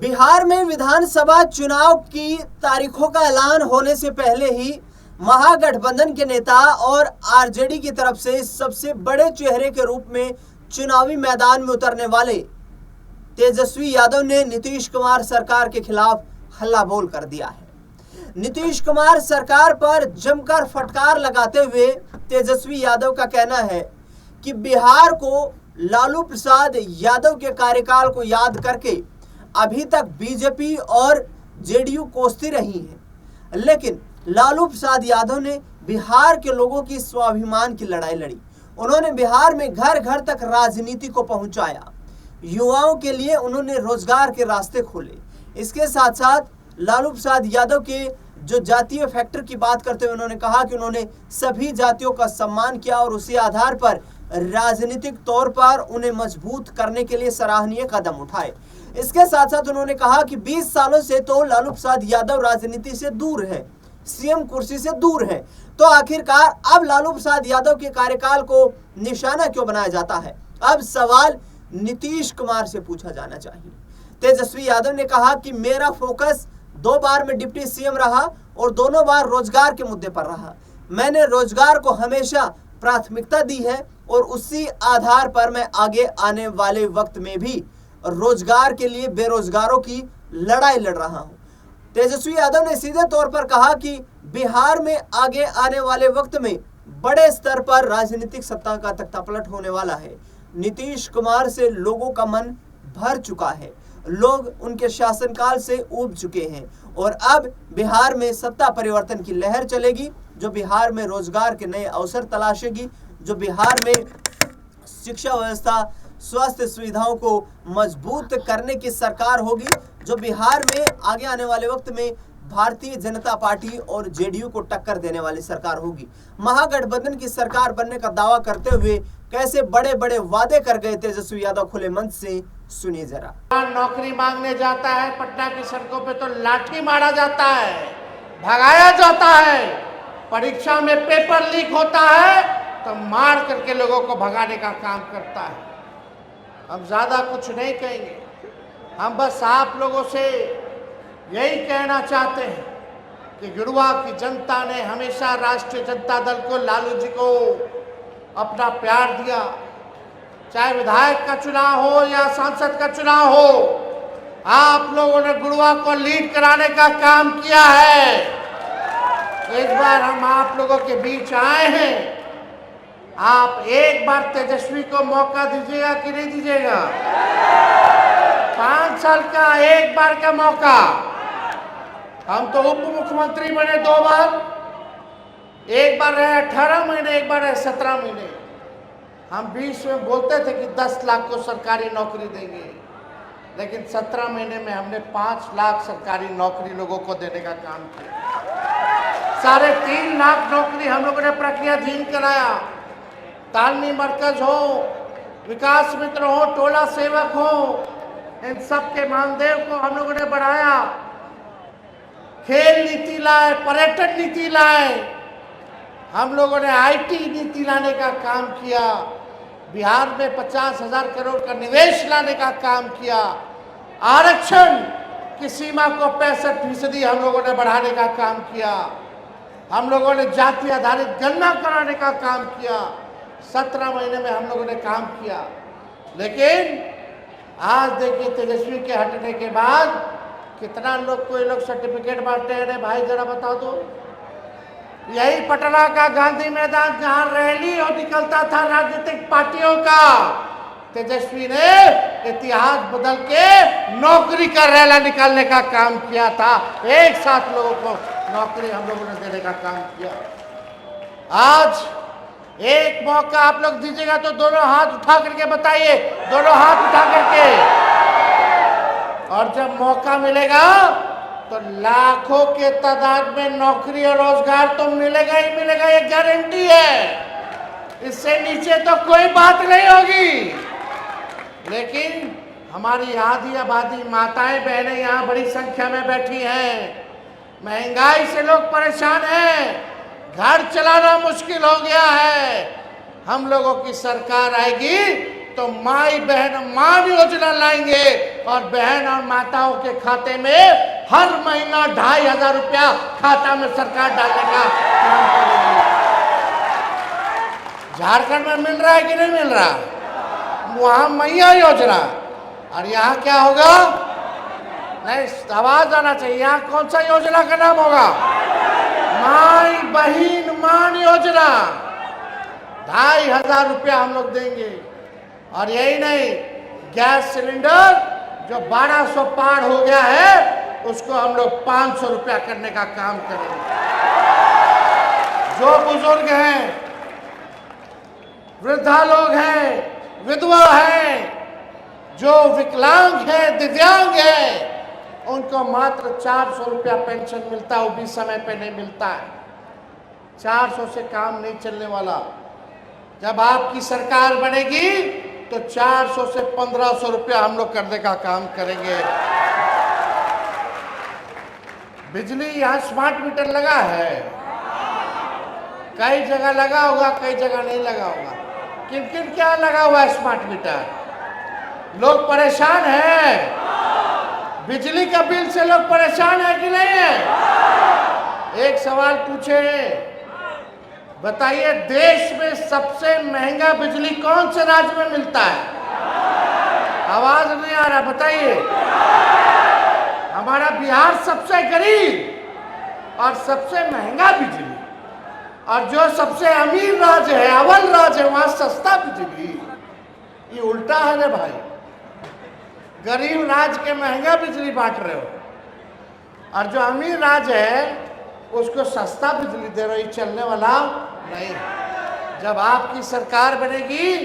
बिहार में विधानसभा चुनाव की तारीखों का ऐलान होने से पहले ही महागठबंधन के नेता और आरजेडी की तरफ से सबसे बड़े चेहरे के रूप में चुनावी मैदान में उतरने वाले तेजस्वी यादव ने नीतीश कुमार सरकार के खिलाफ हल्ला बोल कर दिया है। नीतीश कुमार सरकार पर जमकर फटकार लगाते हुए तेजस्वी यादव का कहना है कि बिहार को लालू प्रसाद यादव के कार्यकाल को याद करके अभी तक बीजेपी और जेडीयू कोसती रही है, लेकिन लालू प्रसाद यादव ने बिहार के लोगों की स्वाभिमान की लड़ाई लड़ी। उन्होंने बिहार में घर घर तक राजनीति को पहुंचाया। युवाओं के लिए उन्होंने रोजगार के रास्ते खोले। इसके साथ साथ लालू प्रसाद यादव के जो जातीय फैक्टर की बात करते हुए उन्होंने कहा कि उन्होंने सभी जातियों का सम्मान किया और उसी आधार पर राजनीतिक तौर पर उन्हें मजबूत करने के लिए सराहनीय कदम उठाए। इसके साथ साथ उन्होंने कहा कि 20 सालों से तो लालू प्रसाद यादव राजनीति से दूर है, सीएम कुर्सी से दूर है, तो आखिरकार अब लालू प्रसाद यादव के कार्यकाल को निशाना क्यों बनाया जाता है? अब सवाल नीतीश कुमार से पूछा जाना चाहिए। तेजस्वी यादव ने कहा कि मेरा फोकस 2 बार में डिप्टी सीएम रहा और दोनों बार रोजगार के मुद्दे पर रहा। मैंने रोजगार को हमेशा प्राथमिकता दी है और उसी आधार पर मैं आगे आने वाले वक्त में भी रोजगार के लिए बेरोजगारों की लड़ाई लड़ रहा हूं। तेजस्वी यादव ने सीधे तौर पर कहा कि बिहार में आगे आने वाले वक्त में बड़े स्तर पर राजनीतिक सत्ता का तख्तापलट होने वाला है। नीतीश कुमार से लोगों का मन भर चुका है, लोग उनके शासनकाल से ऊब चुके हैं और अब बिहार में सत्ता परिवर्तन की लहर चलेगी, जो बिहार में रोजगार के नए अवसर तलाशेगी, जो बिहार में शिक्षा व्यवस्था, स्वास्थ्य सुविधाओं को मजबूत करने की सरकार होगी, जो बिहार में आगे आने वाले वक्त में भारतीय जनता पार्टी और जेडीयू को टक्कर देने वाली सरकार होगी। महागठबंधन की सरकार बनने का दावा करते हुए कैसे बड़े बड़े वादे कर गए तेजस्वी यादव खुले मंच से, सुनिए जरा। नौकरी मांगने जाता है पटना की सड़कों पे तो लाठी मारा जाता है, भगाया जाता है। परीक्षा में पेपर लीक होता है तो मार करके लोगों को भगाने का काम करता है। हम ज्यादा कुछ नहीं कहेंगे, हम बस आप लोगों से यही कहना चाहते हैं कि गिरुआ की जनता ने हमेशा राष्ट्रीय जनता दल को, लालू जी को अपना प्यार दिया। चाहे विधायक का चुनाव हो या सांसद का चुनाव हो, आप लोगों ने गुरुआ को लीड कराने का काम किया है। इस बार हम आप लोगों के बीच आए हैं, आप एक बार तेजस्वी को मौका दीजिएगा कि नहीं दीजिएगा? 5 साल का एक बार का मौका। हम तो उप मुख्यमंत्री बने 2 बार, एक बार रहे 18 महीने, एक बार रहे 17 महीने। हम 20 में बोलते थे कि 10 लाख को सरकारी नौकरी देंगे, लेकिन 17 महीने में हमने 5 लाख सरकारी नौकरी लोगों को देने का काम किया। 3.5 लाख नौकरी हम लोगों ने प्रक्रियाधीन कराया। तालमी मरकज हो, विकास मित्र हो, टोला सेवक हो, इन सब के मानदेय को हम लोगों ने बढ़ाया। खेल नीति लाए, पर्यटन नीति लाए, हम लोगों ने आईटी नीति लाने का काम किया। बिहार में 50,000 करोड़ का निवेश लाने का काम किया। आरक्षण की सीमा को 65% हम लोगों ने बढ़ाने का काम किया। हम लोगों ने जाति आधारित गणना कराने का काम किया। 17 महीने में हम लोगों ने काम किया। लेकिन आज देखिए तेजस्वी के हटने के बाद कितना लोग, कोई लोग सर्टिफिकेट बांटते हैं। भाई जरा बता दो, यही पटना का गांधी मैदान जहां रैली और निकलता था राजनीतिक पार्टियों का, तेजस्वी ने इतिहास बदल के नौकरी का रैला निकालने का काम किया था। एक साथ लोगों को नौकरी हम लोगों ने देने का काम किया। आज एक मौका आप लोग दीजिएगा तो दोनों हाथ उठा करके बताइए, दोनों हाथ उठा करके। और जब मौका मिलेगा तो लाखों के तादाद में नौकरी और रोजगार तो मिलेगा ही मिलेगा, ये गारंटी है। इससे नीचे तो कोई बात नहीं होगी। लेकिन हमारी आधी आबादी माताएं बहनें यहाँ बड़ी संख्या में बैठी हैं। महंगाई से लोग परेशान हैं, घर चलाना मुश्किल हो गया है। हम लोगों की सरकार आएगी तो माई बहन मान योजना लाएंगे, और बहन और माताओं के खाते में हर महीना 2500 रुपया खाता में सरकार डालने का काम करेगी। झारखंड में मिल रहा है कि नहीं मिल रहा? वहां मैया योजना, और यहाँ क्या होगा? नहीं, आवाज आना चाहिए। यहाँ कौन सा योजना का नाम होगा? माई बहिन मान योजना। 2500 रुपया हम लोग देंगे। और यही नहीं, गैस सिलेंडर जो 1200 पार हो गया है उसको हम लोग 500 रुपया करने का काम करेंगे। जो बुजुर्ग हैं, वृद्धा लोग हैं, विधवा हैं, जो विकलांग हैं, दिव्यांग हैं, उनको मात्र 400 रुपया पेंशन मिलता है। वो भी समय पे नहीं मिलता है। 400 से काम नहीं चलने वाला। जब आपकी सरकार बनेगी तो 400 से 1500 रुपया हम लोग करने का काम करेंगे। बिजली यहाँ स्मार्ट मीटर लगा है, कई जगह लगा होगा, कई जगह नहीं लगा होगा। किन किन क्या लगा हुआ है स्मार्ट मीटर? लोग परेशान हैं। बिजली का बिल से लोग परेशान है कि नहीं है? एक सवाल पूछे, बताइए, देश में सबसे महंगा बिजली कौन से राज्य में मिलता है? आवाज नहीं आ रहा, बताइए। हमारा बिहार सबसे गरीब और सबसे महंगा बिजली, और जो सबसे अमीर राज्य है, अव्वल राज्य है, वहां सस्ता बिजली। ये उल्टा है ना भाई। गरीब राज्य के महंगा बिजली बांट रहे हो, और जो अमीर राज्य है उसको सस्ता बिजली दे रहे हो। चलने वाला नहीं। जब आपकी सरकार बनेगी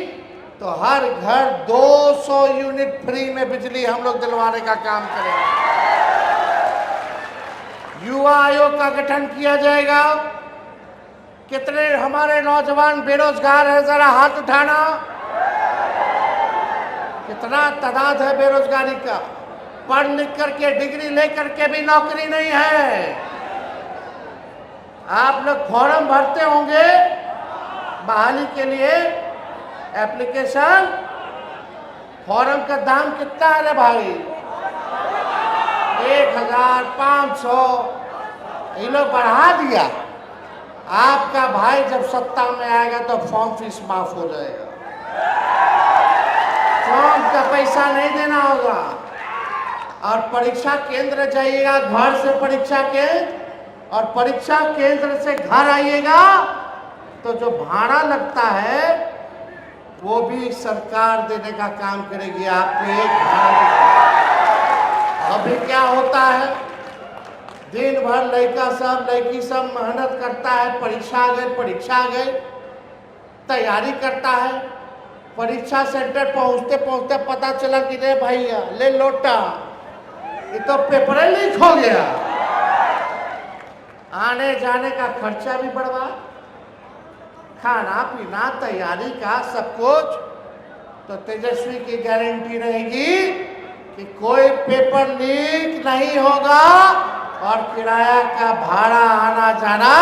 तो हर घर 200 यूनिट फ्री में बिजली हम लोग दिलवाने का काम करेंगे। युवा आयोग का गठन किया जाएगा। कितने हमारे नौजवान बेरोजगार हैं? जरा हाथ उठाना। कितना तादाद है बेरोजगारी का? पढ़ लिख करके, डिग्री लेकर के भी नौकरी नहीं है। आप लोग फॉर्म भरते होंगे बहाली के लिए, एप्लीकेशन। फॉर्म का दाम कितना है रे भाई? 1500। ये लोग बढ़ा दिया। आपका भाई जब सत्ता में आएगा तो फॉर्म फीस माफ हो जाएगा। फॉर्म का पैसा नहीं देना होगा। और परीक्षा केंद्र जाइएगा, घर से परीक्षा केंद्र, और परीक्षा केंद्र से घर आइएगा तो जो भाड़ा लगता है वो भी सरकार देने का काम करेगी आपको। एक अभी क्या होता है, दिन भर लड़का सब लड़की सब मेहनत करता है, परीक्षा आ गई, तैयारी करता है। परीक्षा सेंटर पहुंचते पहुंचते पता चला कि रे भैया ले लोटा, ये तो पेपर लीक हो गया। आने जाने का खर्चा भी बढ़वा, खाना पीना, तैयारी का सब कुछ। तो तेजस्वी की गारंटी रहेगी कि कोई पेपर लीक नहीं होगा, और किराया का भाड़ा आना जाना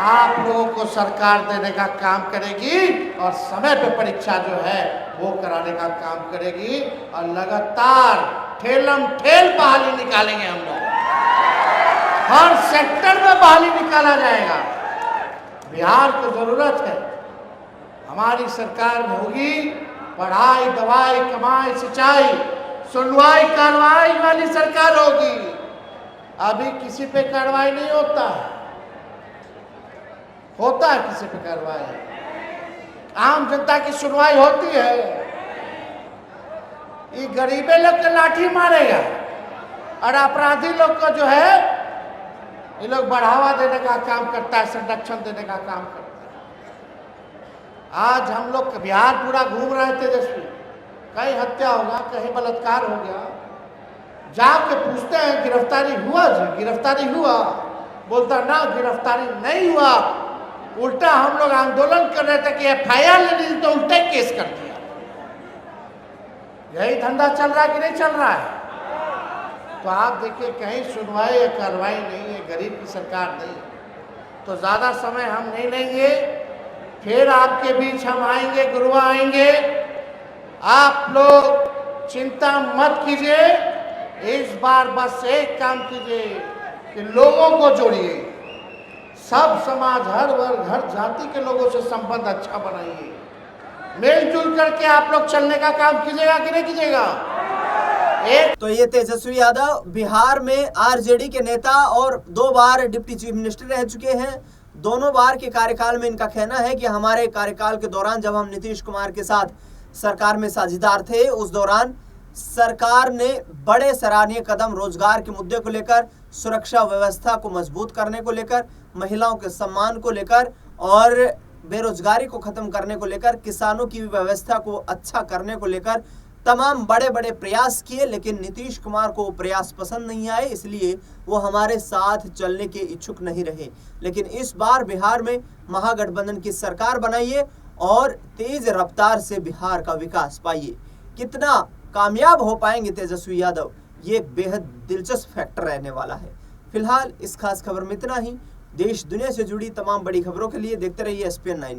आप लोगों को सरकार देने का काम करेगी, और समय पे परीक्षा जो है वो कराने का काम करेगी। और लगातार ठेलम ठेल बहाली निकालेंगे हम लोग। हर सेक्टर में बहाली निकाला जाएगा। बिहार को जरूरत है, हमारी सरकार में होगी पढ़ाई, दवाई, कमाई, सिंचाई, सुनवाई कार्रवाई वाली सरकार होगी। अभी किसी पे कार्रवाई नहीं होता है किसी पे कार्रवाई? आम जनता की सुनवाई होती है? ये गरीबे लोग के लाठी मारेगा, और अपराधी लोग को जो है ये लोग बढ़ावा देने का काम करता है, संरक्षण देने का काम करता है। आज हम लोग बिहार पूरा घूम रहे थे, तेजस्वी, कहीं हत्या होगा, कहीं बलात्कार हो गया, जाके पूछते हैं गिरफ्तारी हुआ जी? गिरफ्तारी हुआ? बोलता ना गिरफ्तारी नहीं हुआ, उल्टा हम लोग आंदोलन कर रहे थे कि FIR लेनी थी तो उल्टे केस कर दिया। यही धंधा चल रहा है कि नहीं चल रहा है? तो आप देखिए, कहीं सुनवाई या कार्रवाई नहीं है। गरीब की सरकार नहीं। तो ज़्यादा समय हम नहीं लेंगे, फिर आपके बीच हम आएंगे, गुरुआ आएंगे। आप लोग चिंता मत कीजिए, इस बार बस एक काम कीजिए कि लोगों को जोड़िए, सब समाज, हर वर्ग, हर जाति के लोगों से संबंध अच्छा बनाइए, मिलजुल करके आप लोग चलने का काम कीजिएगा कि नहीं कीजिएगा? तो ये तेजस्वी यादव बिहार में आरजेडी के नेता और 2 बार डिप्टी चीफ मिनिस्टर रह चुके हैं। दोनों बार के कार्यकाल में इनका कहना है कि हमारे कार्यकाल के दौरान जब हम नीतीश कुमार के साथ सरकार में साझेदार थे, उस दौरान सरकार ने बड़े सराहनीय कदम रोजगार के मुद्दे को लेकर, सुरक्षा व्यवस्था को मजबूत करने को लेकर, महिलाओं के सम्मान को लेकर और बेरोजगारी को खत्म करने को लेकर, किसानों की व्यवस्था को अच्छा करने को लेकर तमाम बड़े बड़े प्रयास किए। लेकिन नीतीश कुमार को वो प्रयास पसंद नहीं आए, इसलिए वो हमारे साथ चलने के इच्छुक नहीं रहे। लेकिन इस बार बिहार में महागठबंधन की सरकार बनाइए और तेज रफ्तार से बिहार का विकास पाइए। कितना कामयाब हो पाएंगे तेजस्वी यादव, ये एक बेहद दिलचस्प फैक्टर रहने वाला है। फिलहाल इस खास खबर में इतना ही। देश दुनिया से जुड़ी तमाम बड़ी खबरों के लिए देखते रहिए SPN 9।